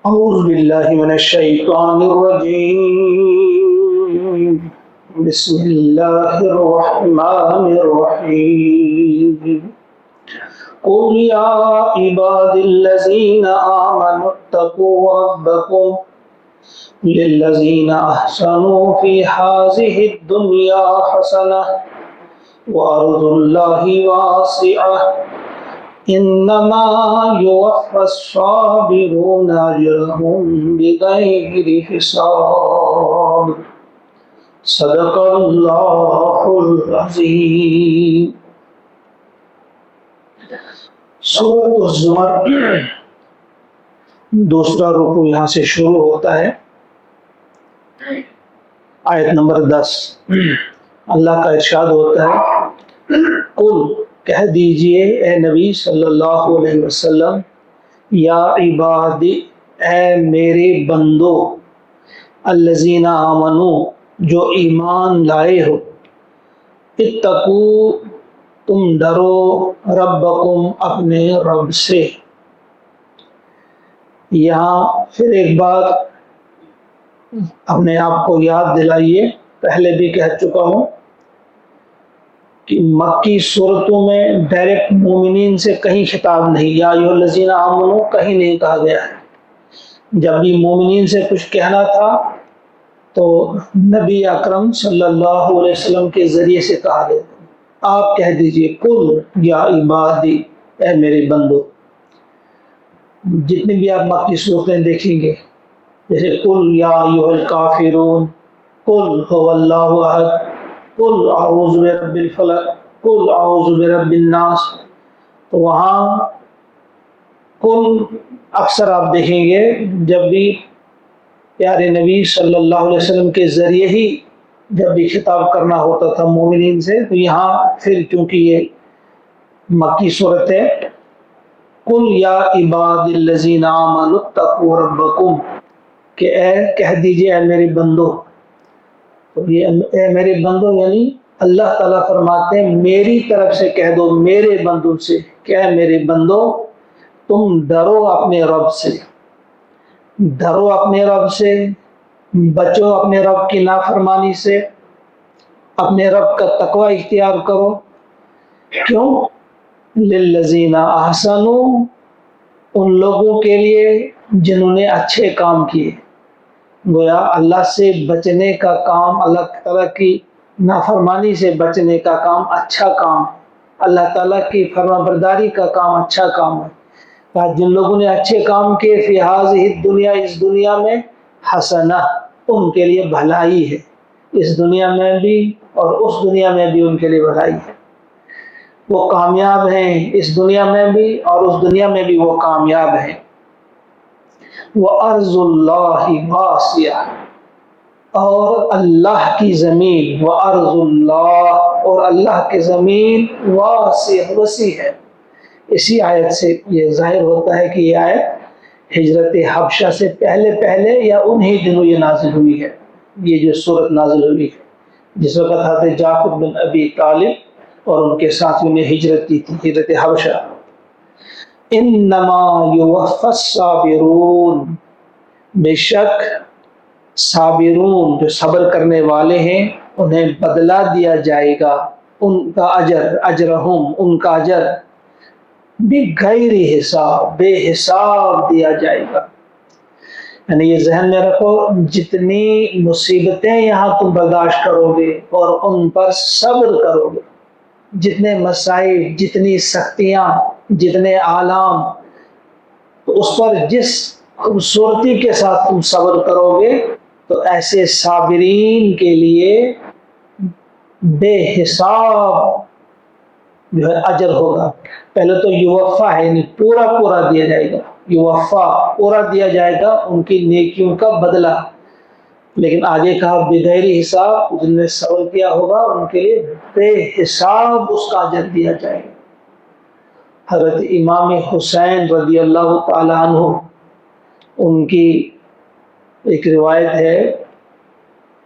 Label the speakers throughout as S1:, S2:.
S1: أعوذ بالله من الشيطان الرجيم بسم الله الرحمن الرحيم قل يا عباد الذين آمنوا اتقوا ربكم للذين أحسنوا في هذه الدنيا حسنة وأرض الله واسعة إنما يوفى الصابرون أجرهم بغير حساب صدق الله العظيم۔ سورۃ الزمر دوسرا رکوع یہاں سے شروع ہوتا ہے، آیت نمبر 10۔ اللہ کا ارشاد ہوتا ہے، قل کہہ دیجئے اے نبی صلی اللہ علیہ وسلم، یا عبادی اے میرے بندو، الذین آمنوا جو ایمان لائے ہو، اتقو تم ڈرو، ربکم اپنے رب سے۔ یہاں پھر ایک بات اپنے آپ کو یاد دلائیے، پہلے بھی کہہ چکا ہوں کہ مکی صورتوں میں ڈائریکٹ مومنین سے کہیں خطاب نہیں، یا ایھا الذین آمنوا کہیں نہیں کہا گیا ہے۔ جب بھی مومنین سے کچھ کہنا تھا تو نبی اکرم صلی اللہ علیہ وسلم کے ذریعے سے کہا گیا۔ آپ کہہ دیجئے قل یا عبادی اے میرے بندو۔ جتنی بھی آپ مکی صورتیں دیکھیں گے، جیسے قل یا ایھا الکافرون، قل هو اللہ احد، قل اعوذ برب الفلق، قل اعوذ برب الناس، تو وہاں قل اکثر آپ دیکھیں گے جب بھی پیارے نبی صلی اللہ علیہ وسلم کے ذریعے ہی جب بھی خطاب کرنا ہوتا تھا مومنین سے، تو یہاں پھر چونکہ یہ مکی صورت ہے، قل یا عباد الذین آمنوا اتقوا ربکم، کہ اے کہہ دیجئے اے میرے بندو۔ تو یہ اے میرے بندو یعنی اللہ تعالیٰ فرماتے ہیں میری طرف سے کہہ دو میرے بندوں سے کہ اے میرے بندو تم ڈرو اپنے رب سے، ڈرو اپنے رب سے، بچو اپنے رب کی نافرمانی سے، اپنے رب کا تقوی اختیار کرو۔ کیوں؟ للذین احسنوا، ان لوگوں کے لیے جنہوں نے اچھے کام کیے۔ گویا اللہ سے بچنے کا کام، اللہ تعالیٰ کی نافرمانی سے بچنے کا کام اچھا کام ہے، اللہ تعالیٰ کی فرما برداری کا کام اچھا کام ہے۔ جن لوگوں نے اچھے کام کیے فی ہذہ الدنیا، اس دنیا میں، حسنہ ان کے لیے بھلائی ہے، اس دنیا میں بھی اور اس دنیا میں بھی ان کے لیے بھلائی ہے۔ وہ کامیاب ہیں اس دنیا میں بھی اور اس دنیا میں بھی وہ کامیاب ہیں۔ وَأَرْضُ اللَّهِ وَاسِعَةٌ، اور اللہ کی زمین، وَأَرْضُ اللَّهِ، اور اللہ کی زمین واسع، وسیع ہے۔ اسی آیت سے یہ ظاہر ہوتا ہے کہ یہ آیت ہجرت حبشہ سے پہلے یا انہی دنوں یہ نازل ہوئی ہے، یہ جو سورت نازل ہوئی ہے جس وقت حضرت جعفر بن ابی طالب اور ان کے ساتھیوں نے ہجرت کی تھی، ہجرت حبشہ۔ انما یوفی الصابرون، بے شک صابرون جو صبر کرنے والے ہیں انہیں بدلہ دیا جائے گا، ان کا اجر، اجرہم ان کا اجر، بغیر حساب، بے حساب دیا جائے گا۔ یعنی یہ ذہن میں رکھو، جتنی مصیبتیں یہاں تم برداشت کرو گے اور ان پر صبر کرو گے، جتنے مسائل، جتنی سختیاں، جتنے آلام، تو اس پر جس خوبصورتی کے ساتھ تم صبر کرو گے تو ایسے صابرین کے لیے بے حساب جو ہے اجر ہوگا۔ پہلے تو یوفا ہے یعنی پورا دیا جائے گا، یوفا پورا دیا جائے گا ان کی نیکیوں کا بدلہ، لیکن آگے کہا بغیر حساب، جن نے صبر کیا ہوگا ان کے لیے بے حساب اس کا اجر دیا جائے گا۔ حضرت امام حسین رضی اللہ تعالی عنہ، ان کی ایک روایت ہے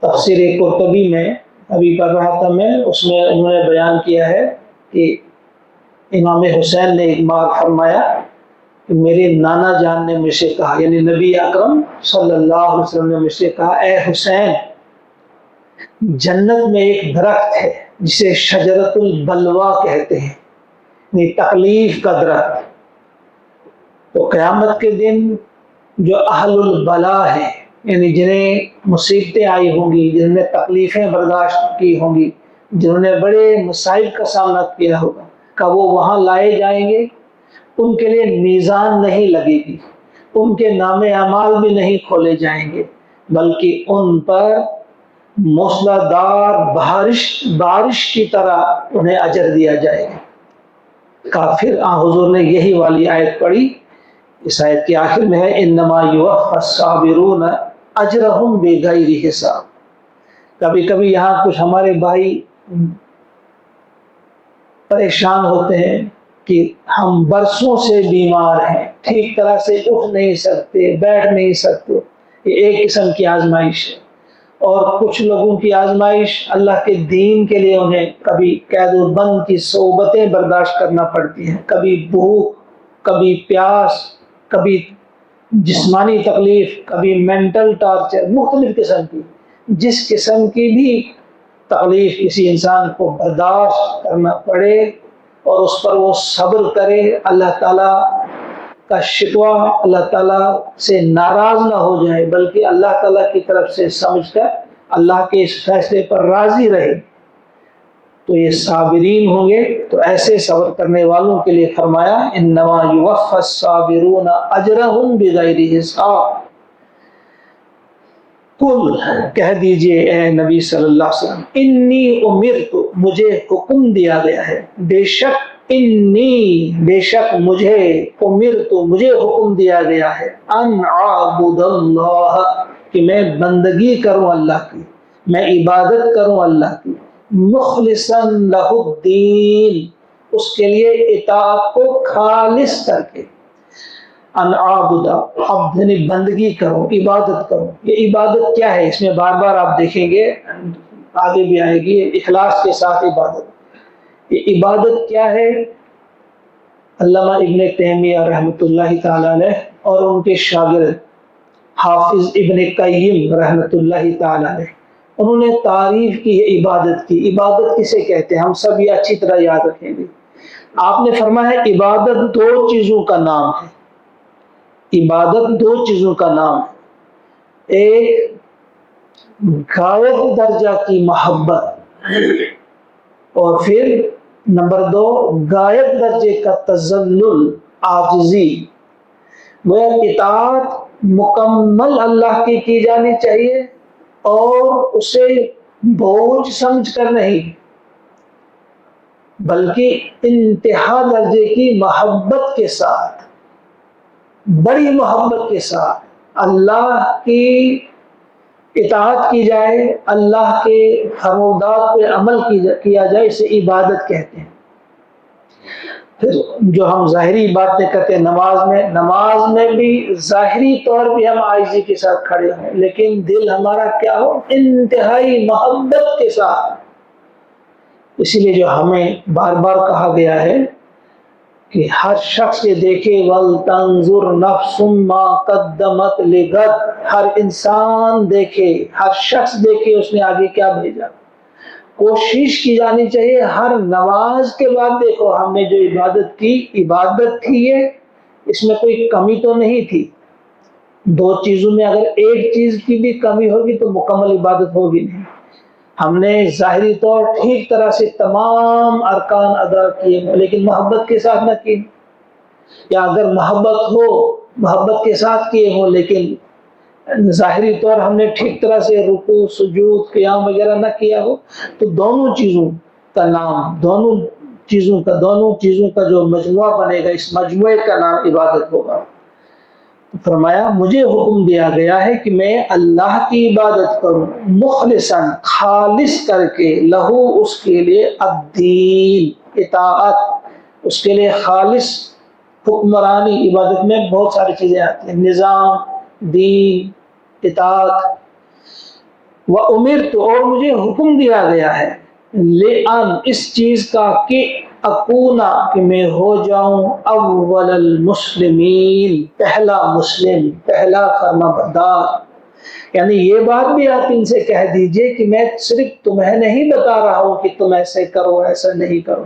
S1: تفسیر قرطبی میں، ابھی پڑھ رہا تھا میں، اس میں انہوں نے بیان کیا ہے کہ امام حسین نے ایک بار فرمایا میرے نانا جان نے مجھ سے کہا، یعنی نبی اکرم صلی اللہ علیہ وسلم نے مجھ سے کہا، اے حسین، جنت میں ایک درخت ہے جسے شجرۃ البلوا کہتے ہیں، یعنی تکلیف کا درخت۔ تو قیامت کے دن جو اہل البلا ہیں، یعنی جنہیں مصیبتیں آئی ہوں گی، جنہوں نے تکلیفیں برداشت کی ہوں گی، جنہوں نے بڑے مسائل کا سامنا کیا ہوگا، کہ وہ وہاں لائے جائیں گے، ان کے لیے میزان نہیں لگے گی، ان کے نام اعمال بھی نہیں کھولے جائیں گے، بلکہ ان پر موسلادھار بارش کی طرح انہیں اجر دیا جائے گا۔ کافر حضور نے یہی والی آیت پڑھی، اس آیت کے آخر میں ہے انما یوفی الصابرون اجرہم بغیر حساب۔ کبھی کبھی یہاں کچھ ہمارے بھائی پریشان ہوتے ہیں کہ ہم برسوں سے بیمار ہیں، ٹھیک طرح سے اٹھ نہیں سکتے، بیٹھ نہیں سکتے، یہ ایک قسم کی آزمائش ہے۔ اور کچھ لوگوں کی آزمائش اللہ کے دین کے لیے انہیں کبھی قید و بند کی صعوبتیں برداشت کرنا پڑتی ہیں، کبھی بھوک، کبھی پیاس، کبھی جسمانی تکلیف، کبھی مینٹل ٹارچر، مختلف قسم کی، جس قسم کی بھی تکلیف کسی انسان کو برداشت کرنا پڑے اور اس پر وہ صبر کرے، اللہ تعالیٰ کا شکوہ اللہ تعالیٰ سے ناراض نہ ہو جائے، بلکہ اللہ تعالیٰ کی طرف سے سمجھ کر اللہ کے اس فیصلے پر راضی رہے، تو یہ صابرین ہوں گے۔ تو ایسے صبر کرنے والوں کے لیے فرمایا انما یوفی الصابرون اجرہم بغیر حساب۔ قل، کہہ دیجئے اے نبی صلی اللہ علیہ وسلم، انی امرت، مجھے حکم دیا گیا ہے، بے شک مجھے امرت، مجھے حکم دیا گیا ہے، ان اعبد اللہ، کہ میں بندگی کروں اللہ کی، میں عبادت کروں اللہ کی، مخلصا لہ الدین، اس کے لیے اطاعت کو خالص کر کے، ان اعبد، اب یعنی بندگی کرو، عبادت کرو۔ یہ عبادت کیا ہے؟ اس میں بار بار آپ دیکھیں گے، آگے بھی آئے گی، اخلاص کے ساتھ عبادت۔ یہ عبادت کیا ہے؟ علامہ ابن تیمیہ رحمۃ اللہ تعالی علیہ اور ان کے شاگرد حافظ ابن قیم رحمۃ اللہ تعالی علیہ، انہوں نے تعریف کی ہے عبادت کی۔ عبادت کسے کہتے ہیں؟ ہم سب یہ اچھی طرح یاد رکھیں گے۔ آپ نے فرمایا عبادت دو چیزوں کا نام ہے، عبادت دو چیزوں کا نام ہے، ایک غایت درجہ کی محبت، اور پھر نمبر دو غایت درجے کا تذلل، عاجزی۔ وہ اطاعت مکمل اللہ کی جانی چاہیے، اور اسے بوجھ سمجھ کر نہیں، بلکہ انتہا درجے کی محبت کے ساتھ، بڑی محبت کے ساتھ اللہ کی اطاعت کی جائے، اللہ کے فرمودات پہ عمل کیا جائے، اسے عبادت کہتے ہیں۔ پھر جو ہم ظاہری باتیں کرتے ہیں نماز میں بھی ظاہری طور پہ ہم عاجزی کے ساتھ کھڑے ہیں، لیکن دل ہمارا کیا ہو؟ انتہائی محبت کے ساتھ۔ اسی لیے جو ہمیں بار بار کہا گیا ہے کہ ہر شخص یہ دیکھے وَلْتَنْظُرْ نَفْسٌ مَا قَدَّمَتْ لِغَدٍ، ہر انسان دیکھے، ہر شخص دیکھے اس نے آگے کیا بھیجا۔ کوشش کی جانی چاہیے ہر نماز کے بعد، دیکھو ہم نے جو عبادت تھی یہ، اس میں کوئی کمی تو نہیں تھی۔ دو چیزوں میں اگر ایک چیز کی بھی کمی ہوگی تو مکمل عبادت ہوگی نہیں۔ ہم نے ظاہری طور ٹھیک طرح سے تمام ارکان ادا کیے، لیکن محبت کے ساتھ نہ کی، یا اگر محبت کے ساتھ کیے ہوں لیکن ظاہری طور ہم نے ٹھیک طرح سے رکوع، سجود، قیام وغیرہ نہ کیا ہو، تو دونوں چیزوں کا نام، دونوں چیزوں کا جو مجموعہ بنے گا، اس مجموعے کا نام عبادت ہوگا۔ فرمایا مجھے حکم دیا گیا ہے کہ میں اللہ کی عبادت کروں، مخلصاً، خالص کر کے، لہو، اس کے لیے، الدین، اطاعت، اس کے لیے خالص حکمرانی۔ عبادت میں بہت ساری چیزیں آتی ہیں، نظام، دین، اطاعت۔ وَأُمِرْتُ، اور مجھے حکم دیا گیا ہے، لِأَنْ، اس چیز کا کہ اکونا کہ میں ہو جاؤں اول المسلمین پہلا مسلم، پہلا فرما بردار. یعنی یہ بات بھی آپ ان سے کہہ دیجئے کہ میں صرف تمہیں نہیں بتا رہا ہوں کہ تم ایسے کرو ایسا نہیں کرو،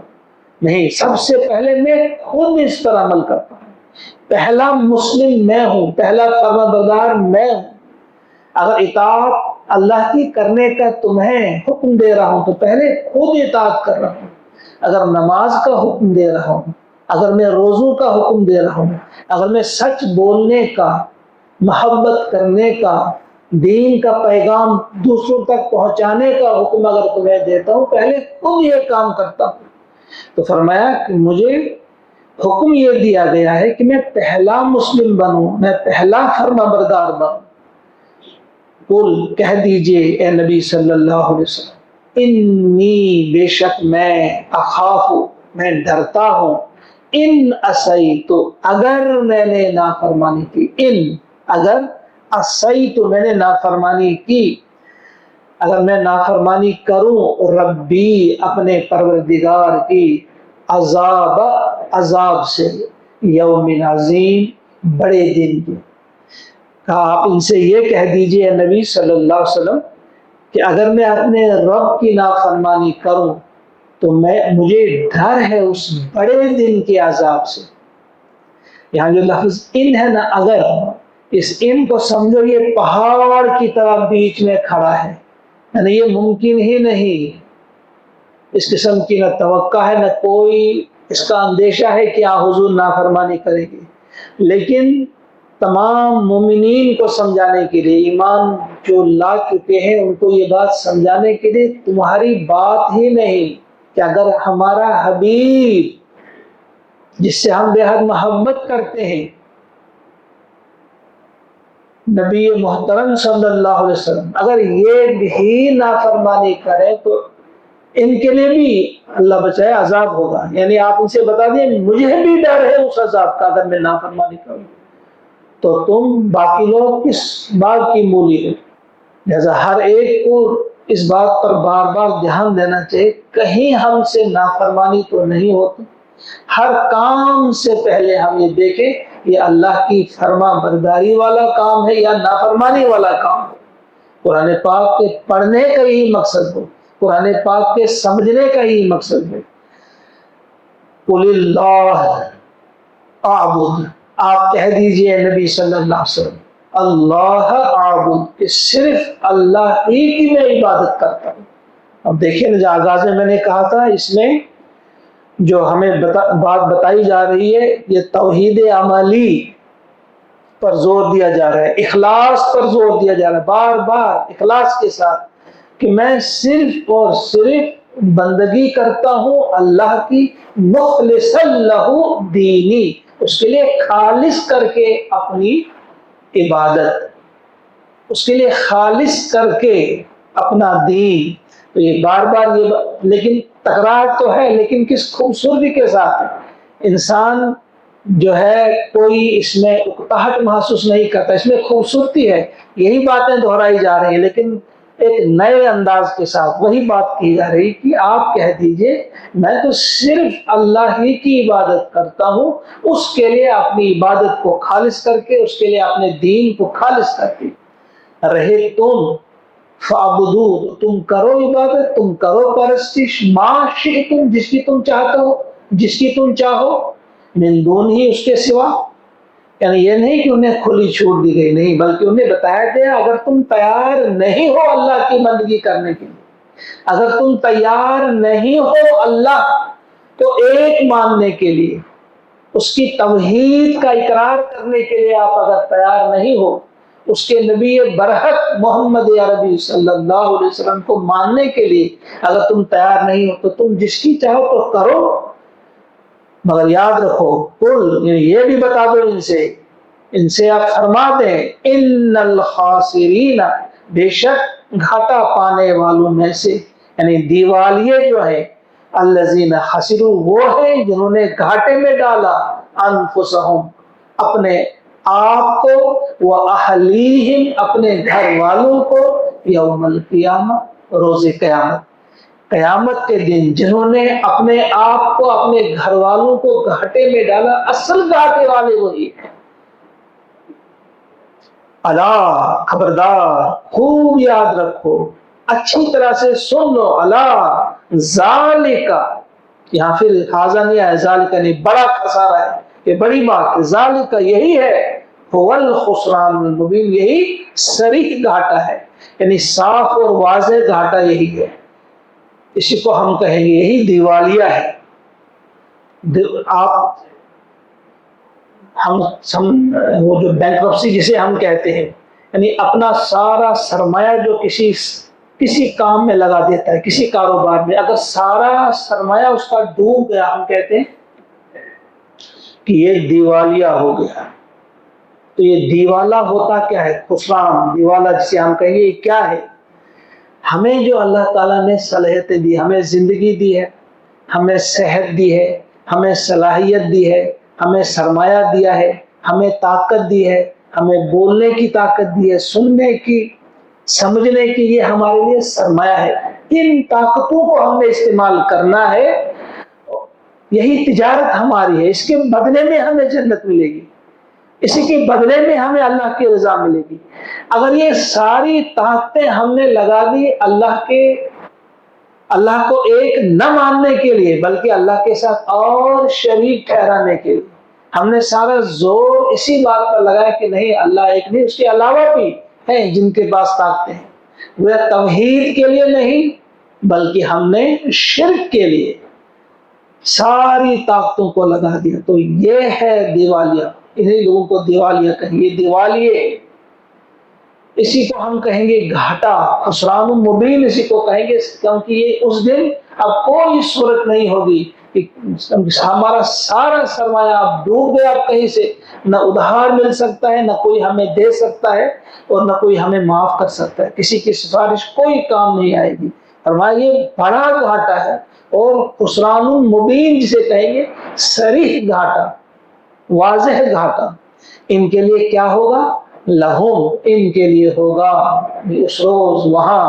S1: نہیں، سب سے پہلے میں خود اس پر عمل کرتا ہوں. پہلا مسلم میں ہوں، پہلا فرما بردار میں ہوں. اگر اطاعت اللہ کی کرنے کا تمہیں حکم دے رہا ہوں تو پہلے خود اطاعت کر رہا ہوں. اگر نماز کا حکم دے رہا ہوں، اگر میں روزوں کا حکم دے رہا ہوں، اگر میں سچ بولنے کا، محبت کرنے کا، دین کا پیغام دوسروں تک پہنچانے کا حکم اگر تمہیں دیتا ہوں، پہلے خود یہ کام کرتا ہوں. تو فرمایا کہ مجھے حکم یہ دیا گیا ہے کہ میں پہلا مسلم بنوں، میں پہلا فرما بردار بنوں. قل کہہ دیجئے اے نبی صلی اللہ علیہ وسلم، انی بے شک میں، اخاف میں ڈرتا ہوں، ان عصیتو اگر میں نے نافرمانی کی، ان اگر عصیتو میں نے نافرمانی کی، اگر میں نافرمانی کروں ربی اپنے پروردگار کی، عذاب سے، یوم عظیم بڑے دن کی. کہا آپ ان سے یہ کہہ دیجئے نبی صلی اللہ علیہ وسلم کہ اگر میں اپنے رب کی نافرمانی کروں تو مجھے ڈر ہے اس بڑے دن کے عذاب سے. یہاں جو لفظ ان ہے نا، اگر اس ان کو سمجھو یہ پہاڑ کی طرح بیچ میں کھڑا ہے، یعنی یہ ممکن ہی نہیں، اس قسم کی نہ توقع ہے نہ کوئی اس کا اندیشہ ہے کہ حضور نافرمانی کرے گی. لیکن تمام مومنین کو سمجھانے کے لیے، ایمان جو لا چکے ہیں ان کو یہ بات سمجھانے کے لیے، تمہاری بات ہی نہیں کہ اگر ہمارا حبیب جس سے ہم بے حد محبت کرتے ہیں، نبی محترم صلی اللہ علیہ وسلم اگر یہ بھی نافرمانی کرے تو ان کے لیے بھی اللہ بچائے عذاب ہوگا. یعنی آپ ان سے بتا دیں مجھے بھی ڈر ہے اس عذاب کا اگر میں نافرمانی کروں. تو تم باقی لوگ کس بات کی مولی ہو؟ لہذا ہر ایک کو اس بات پر بار بار دھیان دینا چاہیے، کہیں ہم سے نافرمانی تو نہیں ہوتی. ہر کام سے پہلے ہم یہ دیکھیں یہ اللہ کی فرما برداری والا کام ہے یا نافرمانی والا کام ہے. قرآن پاک کے پڑھنے کا یہی مقصد ہو، قرآن پاک کے سمجھنے کا یہی مقصد ہے. قل اللہ اعبد، آپ کہہ دیجئے نبی صلی اللہ علیہ وسلم، اللہ اعبد کہ صرف اللہ ہی کی میں عبادت کرتا ہوں. اب دیکھیں جو آغاز میں نے کہا تھا، اس میں جو ہمیں بات بتائی جا رہی ہے یہ توحید عملی پر زور دیا جا رہا ہے، اخلاص پر زور دیا جا رہا ہے، بار بار اخلاص کے ساتھ کہ میں صرف اور صرف بندگی کرتا ہوں اللہ کی، مخلصا لہ دینی، اس کے لیے خالص کر کے اپنی عبادت، اس کے لیے خالص کر کے اپنا دین. تو یہ بار بار یہ لیکن تکرار تو ہے، لیکن کس خوبصورتی کے ساتھ انسان جو ہے کوئی اس میں اکتاہٹ محسوس نہیں کرتا، اس میں خوبصورتی ہے. یہی باتیں دہرائی جا رہی ہیں لیکن ایک نئے انداز کے ساتھ وہی بات کی جا رہی کہ آپ کہہ دیجئے میں تو صرف اللہ ہی کی عبادت کرتا ہوں، اس کے لیے اپنی عبادت کو خالص کر کے، اس کے لیے اپنے دین کو خالص کر کے رہے. تم فعبدو، تم کرو عبادت، تم کرو پرستش، ما شئتم جس کی تم چاہتے ہو، جس کی تم چاہو، من دون ہی اس کے سوا. یعنی یہ نہیں کہ انہیں کھلی چھوٹ دی گئی، نہیں، بلکہ انہیں بتایا گیا اگر تم تیار نہیں ہو اللہ کی بندگی کرنے کے لیے، اگر تم تیار نہیں ہو اللہ کو ایک ماننے کے لیے، اس کی توحید کا اقرار کرنے کے لیے آپ اگر تیار نہیں ہو، اس کے نبی برحق محمد عربی صلی اللہ علیہ وسلم کو ماننے کے لیے اگر تم تیار نہیں ہو تو تم جس کی چاہو تو کرو، مگر یاد رکھو قل، یہ بھی بتا دو ان سے آپ فرما دیں ان الخاسرین، بے شک گھاٹا پانے والوں میں سے، یعنی دیوالیے جو ہے، الذین خسروا وہ ہیں جنہوں نے گھاٹے میں ڈالا، انفسہم اپنے آپ کو، وَأَهْلِيهِمْ اپنے گھر والوں کو، یوم القیامہ روز قیامت. قیامت کے دن جنہوں نے اپنے آپ کو اپنے گھر والوں کو گھاٹے میں ڈالا، اصل گھاٹے والے وہی ہیں۔ اللہ، خبردار، خوب یاد رکھو، اچھی طرح سے سن لو، اللہ ذالکا، یہاں پھر حاضہ نہیں ہے، ذالکا نہیں، بڑا خسارہ ہے، یہ بڑی بات ہے، ذالکا یہی ہے، هو الخسران المبین، یہی صریح گھاٹا ہے، یعنی صاف اور واضح گھاٹا یہی ہے، اسی کو ہم کہیں گے یہی دیوالیہ ہے۔ آپ وہ جو بینکرپسی جسے ہم کہتے ہیں، یعنی اپنا سارا سرمایہ جو کسی کام میں لگا دیتا ہے، کسی کاروبار میں، اگر سارا سرمایہ اس کا ڈوب گیا، ہم کہتے ہیں کہ یہ دیوالیہ ہو گیا۔ تو یہ دیوالا ہوتا کیا ہے؟ خسران، دیوالا جسے ہم کہیں گے یہ کیا ہے؟ ہمیں جو اللہ تعالیٰ نے صلاحیتیں دی، ہمیں زندگی دی ہے، ہمیں صحت دی ہے، ہمیں صلاحیت دی ہے، ہمیں سرمایہ دیا ہے، ہمیں طاقت دی ہے، ہمیں بولنے کی طاقت دی ہے، سننے کی، سمجھنے کی، یہ ہمارے لیے سرمایہ ہے۔ ان طاقتوں کو ہم نے استعمال کرنا ہے، یہی تجارت ہماری ہے، اس کے بدلے میں ہمیں جنت ملے گی، اسی کے بدلے میں ہمیں اللہ کی رضا ملے گی۔ اگر یہ ساری طاقتیں ہم نے لگا دی اللہ کو ایک نہ ماننے کے لیے، بلکہ اللہ کے ساتھ اور شریک ٹھہرانے کے لیے، ہم نے سارا زور اسی بات پر لگایا کہ نہیں، اللہ ایک نہیں، اس کے علاوہ بھی ہیں جن کے پاس طاقتیں ہیں، وہ توحید کے لیے نہیں بلکہ ہم نے شرک کے لیے ساری طاقتوں کو لگا دیا، تو یہ ہے دیوالیہ۔ انہیں لوگوں کو دیوالیہ کہیں گے، دیوالیے، اسی کو ہم کہیں گے گھاٹا، خسران مبین اسی کو کہیں گے، کیونکہ یہ اس دن اب کوئی صورت نہیں ہوگی کہ ہمارا سارا سرمایہ اب ڈوب گیا، اب کہیں سے نہ ادھار مل سکتا ہے، نہ کوئی ہمیں دے سکتا ہے، اور نہ کوئی ہمیں معاف کر سکتا ہے، کسی کی سفارش کوئی کام نہیں آئے گی۔ فرمایا یہ بڑا گھاٹا ہے، اور خسران مبین جسے کہیں گے صریح گھاٹا، واضح گھاٹا۔ ان کے لیے کیا ہوگا؟ لہم، ان کے لیے ہوگا اس روز وہاں،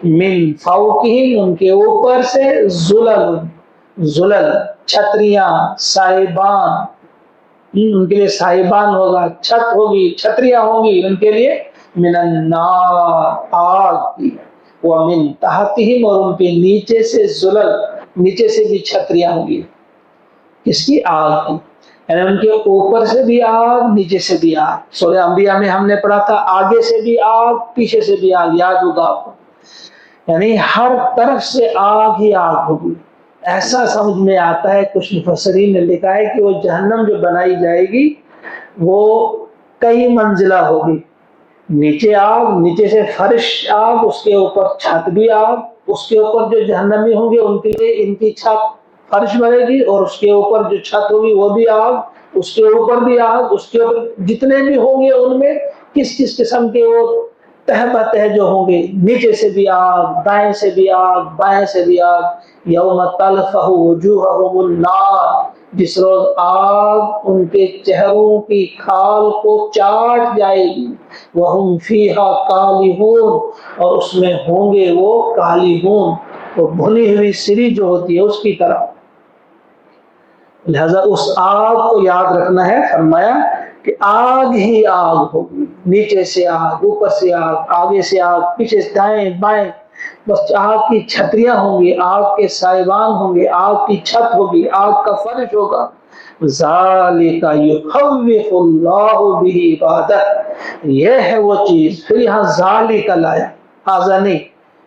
S1: من فوقہم، ان کے اوپر سے، ظلل، چھتریاں، صاحبان، ان کے لیے صاحبان ہوگا، چھت ہوگی، چھتریاں ہوں گی ان کے لیے، من النار، آگ کی، ومن تحتہم، اور ان کے نیچے سے ظلل، نیچے سے بھی چھتریاں ہوں گی، کس کی؟ آگ کی، یعنی ان کے اوپر سے بھی آگ، نیچے سے بھی آگ۔ سورہ انبیاء میں ہم نے پڑھا تھا آگے سے بھی آگ، پیچھے سے بھی آگ، یاد ہوگا آپ کو، یعنی ہر طرف سے آگ ہی آگ ہوگی۔ ایسا سمجھ میں آتا ہے، کچھ مفسرین نے لکھا ہے کہ وہ جہنم جو بنائی جائے گی وہ کئی منزلہ ہوگی، نیچے آگ، نیچے سے فرش آگ، اس کے اوپر چھت بھی آگ، اس کے اوپر جو جہنمی ہوں گے ان کے لیے ان کی چھت فرش بنے گی، اور اس کے اوپر جو چھت ہوگی وہ بھی آگ، اس کے اوپر بھی آگ، اس کے اوپر جتنے بھی ہوں گے ان میں کس کس قسم کے وہ تہ بتہ جو ہوں گے، نیچے سے بھی آگ، دائیں سے بھی آگ، بائیں سے بھی آگ۔ یوم تلفح وجوہہم النار، جس روز آگ ان کے چہروں کی کھال کو چاٹ جائے گی، وہم فیہا کالحون، اور اس میں ہوں گے وہ کالحون، وہ بھنی ہوئی سری جو ہوتی ہے اس کی طرح۔ لہذا اس آگ کو یاد رکھنا ہے، فرمایا کہ آگ ہی آگ ہوگی، نیچے سے آگ، اوپر سے آگ، آگے سے آگ، پیچھے سے، دائیں بائیں، بس آگ کی چھتریاں ہوں گی، آگ کے سائبان ہوں گے، آگ کی چھت ہوگی، آگ کا فرش ہوگا۔ ذالک یخوف اللہ بہ عبادہ، یہ ہے وہ چیز، پھر یہاں ذالک لایا، آزا نہیں،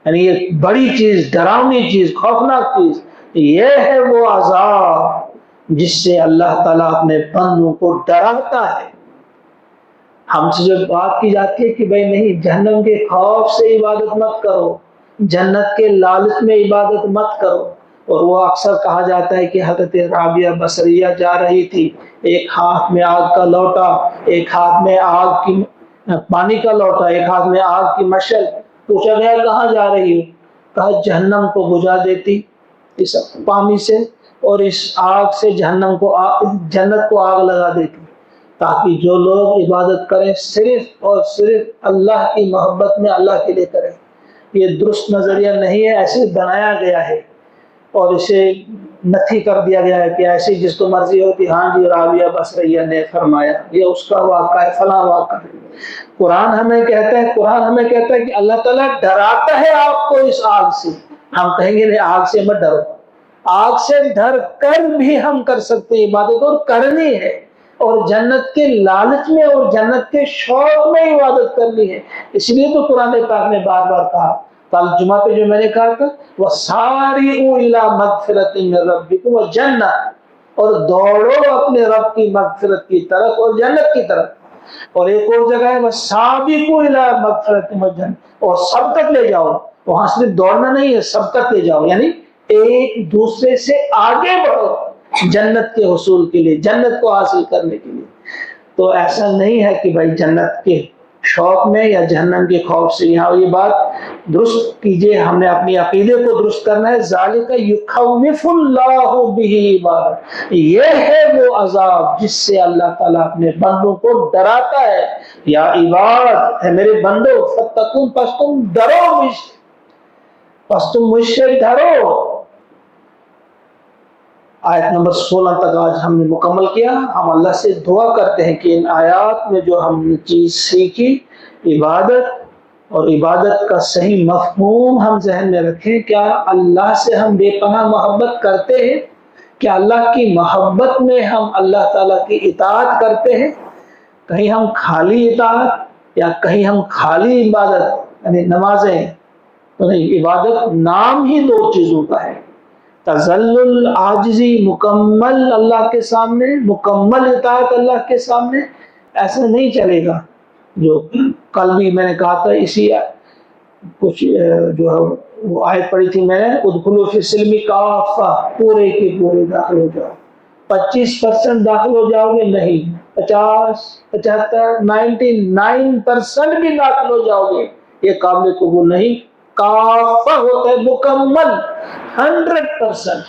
S1: یعنی یہ بڑی چیز، ڈراؤنی چیز، خوفناک چیز، یہ ہے وہ عذاب جس سے اللہ تعالیٰ اپنے بندوں کو ڈراتا ہے۔ ہم سے جو بات کی جاتی ہے کہ بھئی نہیں، جہنم کے خوف سے عبادت مت کرو، جنت کے لالچ میں عبادت مت کرو، اور وہ اکثر کہا جاتا ہے کہ حضرت رابعہ بصریہ جا رہی تھی، ایک ہاتھ میں آگ کا لوٹا، ایک ہاتھ میں آگ کی پانی کا لوٹا، ایک ہاتھ میں آگ کی مشعل، پوچھا گیا کہاں جا رہی ہو؟ کہا جہنم کو بجھا دیتی اس پانی سے، اور اس آگ سے جنت کو آگ لگا دیتی، تاکہ جو لوگ عبادت کریں صرف اور صرف اللہ کی محبت میں اللہ کے لیے کریں، یہ درست نظریہ نہیں ہے، ایسے بنایا گیا ہے اور اسے نتھی کر دیا گیا ہے کہ ایسی جس کو مرضی ہوتی، ہاں جی راویہ بصریہ نے فرمایا، یہ اس کا واقعہ ہے، فلاں واقعہ ہے۔ قرآن ہمیں کہتا ہے کہ اللہ تعالیٰ ڈراتا ہے آپ کو اس آگ سے۔ ہم کہیں گے نہیں آگ سے مت ڈرو، آگ سے ڈر کر بھی ہم کر سکتے ہیں عبادت، اور کرنی ہے، اور جنت کے لالچ میں اور جنت کے شوق میں عبادت کرنی ہے۔ اس لیے تو قرآن پاک نے بار بار کہا، کل جمعہ پہ جو میں نے کہا تھا وَسَارِعُوا إِلَىٰ مَغْفِرَةٍ مِّن رَبِّكُمْ وَجَنَّةٍ، اور دوڑو اپنے رب کی مغفرت کی طرف اور جنت کی طرف۔ اور ایک اور جگہ ہے وَسَابِقُوا إِلَىٰ مَغْفِرَةٍ وَجَنَّةٍ، اور سب تک لے جاؤ، وہاں صرف دوڑنا نہیں ہے، سب تک لے جاؤ، یعنی ایک دوسرے سے آگے بڑھو جنت کے حصول کے لیے، جنت کو حاصل کرنے کے لیے۔ تو ایسا نہیں ہے کہ بھائی جنت کے شوق میں یا جہنم کے خوف سے، یہاں یہ بات درست کیجئے، ہم نے اپنی عقیدے کو درست کرنا ہے۔ ذالک یخوف اللہ بہ عبادہ، یہ ہے وہ عذاب جس سے اللہ تعالیٰ اپنے بندوں کو ڈراتا ہے۔ یا عباد، ہے میرے بندو، فتقون، پس تم ڈرو مجھ سے، پس تم مجھ سے ڈرو۔ آیت نمبر 16 تک آج ہم نے مکمل کیا۔ ہم اللہ سے دعا کرتے ہیں کہ ان آیات میں جو ہم نے چیز سیکھی، عبادت اور عبادت کا صحیح مفہوم ہم ذہن میں رکھیں۔ کیا اللہ سے ہم بے پناہ محبت کرتے ہیں؟ کیا اللہ کی محبت میں ہم اللہ تعالیٰ کی اطاعت کرتے ہیں؟ کہیں ہم خالی اطاعت یا کہیں ہم خالی عبادت، یعنی نمازیں تو نہیں، عبادت نام ہی دو چیزوں کا ہے، تذلل عاجزی مکمل اللہ کے سامنے، مکمل اطاعت اللہ کے سامنے۔ ایسا نہیں چلے گا۔ جو کل بھی میں نے کہا تھا، اسی کچھ جو ہے وہ آیت پڑھی تھی میں نے، ادخلوا فی السلم کافہ، پورے کے پورے داخل ہو جاؤ۔ 25% داخل ہو جاؤ گے نہیں، 50، 75، 99% بھی داخل ہو جاؤ گے، یہ قابل قبول نہیں۔ کافہ ہوتا ہے مکمل، 100%،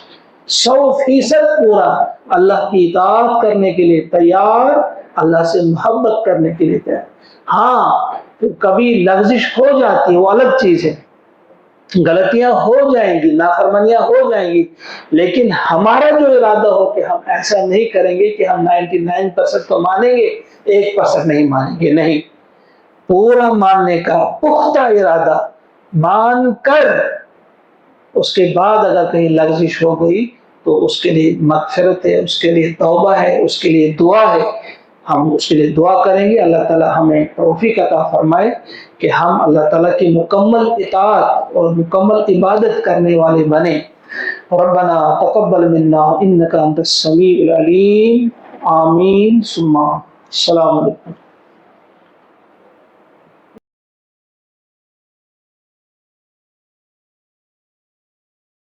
S1: 100% پورا، اللہ کی اطاعت کرنے کے لیے تیار، اللہ سے محبت کرنے کے لیے تیار۔ ہاں کبھی لغزش ہو جاتی ہے، وہ الگ چیز ہے، غلطیاں ہو جائیں گی، نافرمانیاں ہو جائیں گی، لیکن ہمارا جو ارادہ ہو کہ ہم ایسا نہیں کریں گے کہ ہم 99% تو مانیں گے، 1% نہیں مانیں گے، نہیں، پورا ماننے کا پختہ ارادہ مان کر، اس کے بعد اگر کہیں لغزش ہو گئی تو اس کے لیے مغفرت ہے، اس کے لیے توبہ ہے، اس کے لیے دعا ہے۔ ہم اس کے لیے دعا کریں گے، اللہ تعالی ہمیں توفیق عطا فرمائے کہ ہم اللہ تعالیٰ کی مکمل اطاعت اور مکمل عبادت کرنے والے بنیں۔ ربنا تقبل منا انک انت السمیع العلیم، آمین ثم السلام علیکم۔